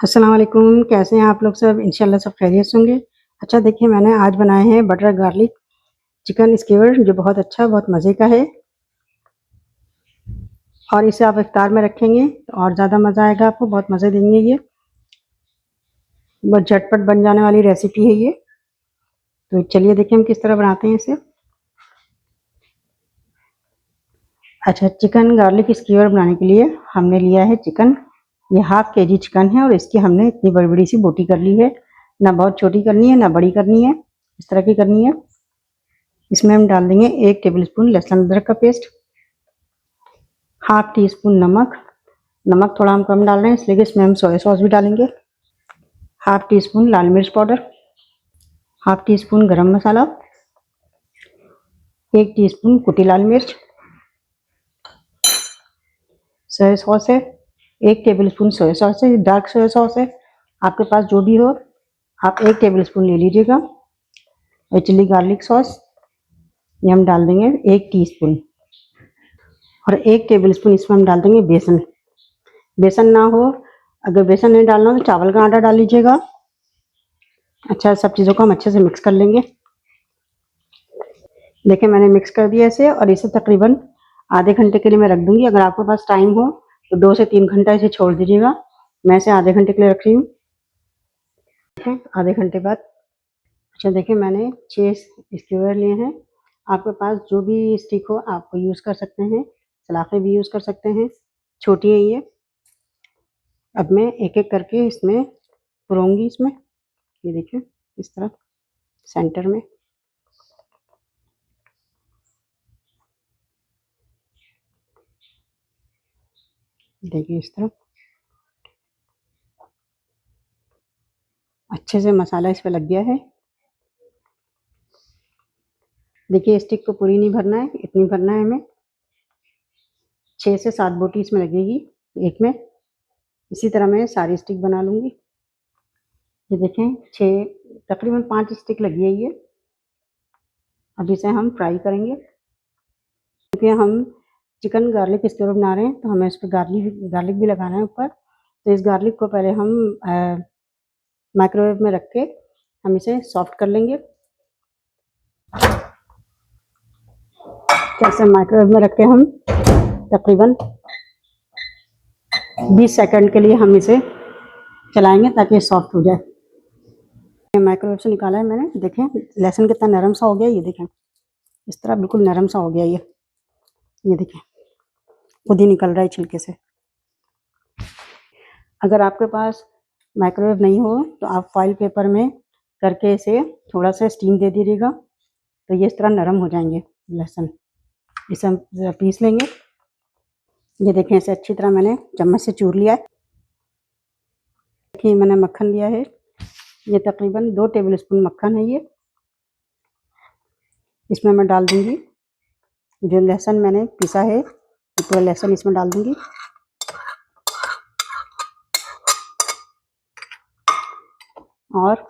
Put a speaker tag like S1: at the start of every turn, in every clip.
S1: अस्सलाम वालेकुम, कैसे हैं आप लोग सब? इंशाल्लाह सब खैरियत से होंगे। अच्छा देखिए मैंने आज बनाए हैं बटर गार्लिक चिकन स्कीवर जो बहुत अच्छा बहुत मज़े का है और इसे आप इफ्तार में रखेंगे तो और ज़्यादा मज़ा आएगा आपको, बहुत मज़े देंगे ये। बहुत झटपट बन जाने वाली रेसिपी है ये। तो चलिए देखिए हम किस तरह बनाते हैं इसे। अच्छा चिकन गार्लिक स्कीवर बनाने के लिए हमने लिया है चिकन, ये हाफ केजी चिकन है और इसकी हमने इतनी बड़ी बड़ी सी बोटी कर ली है। ना बहुत छोटी करनी है ना बड़ी करनी है, इस तरह की करनी है। इसमें हम डाल देंगे 1 टेबलस्पून लहसुन अदरक का पेस्ट, हाफ टी स्पून नमक। नमक थोड़ा हम कम डाल रहे हैं इसलिए कि इसमें हम सोया सॉस भी डालेंगे। हाफ टी स्पून लाल मिर्च पाउडर, हाफ टी स्पून गरम मसाला, 1 टीस्पून कुटी लाल मिर्च। सोया सॉस है 1 टेबलस्पून सोया सॉस है, डार्क सोया सॉस है, आपके पास जो भी हो आप 1 टेबलस्पून ले लीजिएगा। और चिली गार्लिक सॉस ये हम डाल देंगे 1 टीस्पून और 1 टेबलस्पून इसमें हम डाल देंगे बेसन। बेसन ना हो, अगर बेसन नहीं डालना हो तो चावल का आटा डाल लीजिएगा। अच्छा सब चीज़ों को हम अच्छे से मिक्स कर लेंगे। देखिए मैंने मिक्स कर दिया इसे और इसे तकरीबन आधे घंटे के लिए मैं रख दूंगी। अगर आपके पास टाइम हो तो 2 से 3 घंटा इसे छोड़ दीजिएगा। मैं इसे आधे घंटे के लिए रख रही हूँ। आधे घंटे बाद अच्छा देखिए मैंने 6 स्क्यूअर लिए हैं। आपके पास जो भी स्टिक हो आप यूज़ कर सकते हैं, सलाखें भी यूज़ कर सकते हैं, छोटी है ये। अब मैं एक एक करके इसमें पुरोंगी इसमें, ये देखिए इस तरह सेंटर में। देखिए इस तरह अच्छे से मसाला इस पे लग गया है। देखिए स्टिक को पूरी नहीं भरना है, इतनी भरना है हमें। 6 से 7 बोटी इसमें लगेगी एक में। इसी तरह मैं सारी स्टिक बना लूँगी। ये देखें 6 तकरीबन 5 स्टिक लगी है ये। अब इसे हम फ्राई करेंगे क्योंकि हम चिकन गार्लिक स्क्यूअर बना रहे हैं तो हमें इस पर गार्लिक भी लगाना है ऊपर। तो इस गार्लिक को पहले हम माइक्रोवेव में रख के हम इसे सॉफ्ट कर लेंगे। जैसे माइक्रोवेव में रख के हम तकरीबन 20 सेकंड के लिए हम इसे चलाएंगे ताकि ये सॉफ्ट हो जाए। माइक्रोवेव से निकाला है मैंने, देखें लहसुन कितना नरम सा हो गया, ये देखें इस तरह बिल्कुल नरम सा हो गया ये देखें खुद ही निकल रहा है छिलके से। अगर आपके पास माइक्रोवेव नहीं हो तो आप फॉइल पेपर में करके इसे थोड़ा सा स्टीम दे दीजिएगा तो ये इस तरह नरम हो जाएंगे लहसुन। इसे हम पीस लेंगे। ये देखें इसे अच्छी तरह मैंने चम्मच से चूर लिया है। देखिए मैंने मक्खन लिया है, ये तकरीबन 2 टेबलस्पून मक्खन है ये। इसमें मैं डाल दूंगी जो लहसुन मैंने पीसा है, पूरा लहसुन इसमें डाल दूंगी। और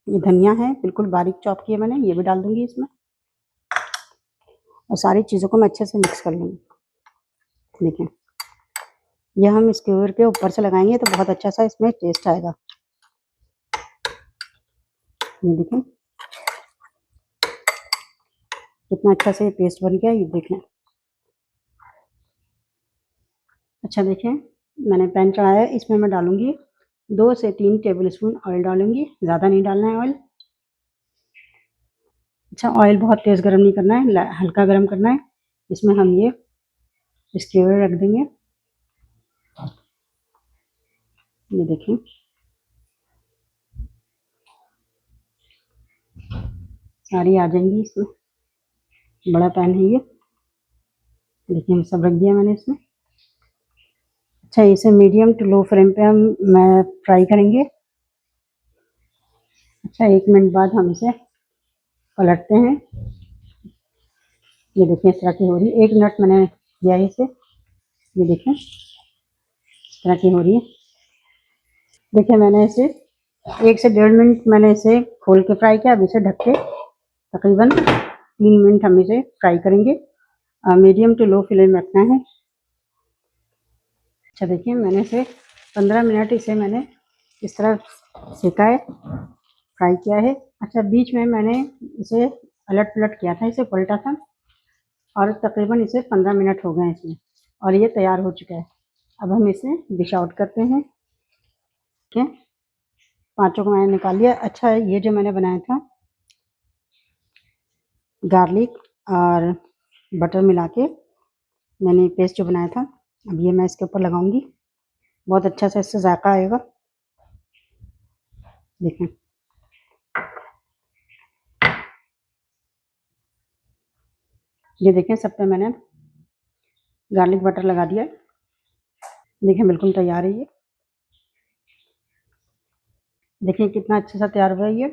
S1: ये धनिया है बिल्कुल बारीक चॉप किया मैंने, ये भी डाल दूंगी इसमें। और सारी चीज़ों को मैं अच्छे से मिक्स कर लूँगी। देखें यह हम स्क्यूअर के ऊपर से लगाएंगे तो बहुत अच्छा सा इसमें टेस्ट आएगा। ये देखें कितना अच्छा से पेस्ट बन गया, ये देखें। अच्छा देखें मैंने पैन चढ़ाया है, इसमें मैं डालूंगी 2 से 3 टेबलस्पून ऑयल डालूंगी, ज़्यादा नहीं डालना है ऑयल। अच्छा ऑयल बहुत तेज़ गर्म नहीं करना है, हल्का गर्म करना है। इसमें हम ये स्क्यूअर रख देंगे, ये देखें सारी आ जाएंगी इसमें। बड़ा पैन है ये, देखिए सब रख दिया मैंने इसमें। अच्छा इसे मीडियम टू लो फ्लेम पे हम फ्राई करेंगे। अच्छा 1 मिनट बाद हम इसे पलटते हैं। ये देखिए इस तरह की हो रही है, 1 मिनट मैंने किया है इसे, ये देखें इस तरह की हो रही है। देखिए मैंने इसे 1 से 1.5 मिनट मैंने इसे खोल के फ्राई किया। अब इसे ढक के तकरीबन 3 मिनट हम इसे फ्राई करेंगे। मीडियम टू लो फ्लेम रखना है। अच्छा देखिए मैंने इसे 15 मिनट इसे मैंने इस तरह सेका है, फ्राई किया है। अच्छा, बीच में मैंने इसे अलट पलट किया था, इसे पलटा था, और तकरीबन इसे 15 मिनट हो गए हैं इसमें, और ये तैयार हो चुका है। अब हम इसे डिश आउट करते हैं। ठीक है, पाँचों को मैंने निकाल लिया। अच्छा है, ये जो मैंने बनाया था गार्लिक और बटर मिला के मैंने पेस्ट जो बनाया था, अब ये मैं इसके ऊपर लगाऊंगी। बहुत अच्छा सा इससे जायका आएगा। देखें, ये देखें, सब पे मैंने गार्लिक बटर लगा दिया। देखें, बिल्कुल तैयार है ये। देखिए कितना अच्छा सा तैयार हुआ है ये।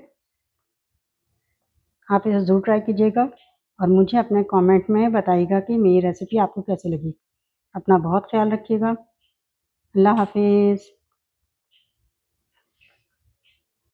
S1: आप इसे ज़रूर ट्राई कीजिएगा और मुझे अपने कमेंट में बताइएगा कि मेरी रेसिपी आपको कैसी लगी। अपना बहुत ख्याल रखिएगा। अल्लाह हाफिज़।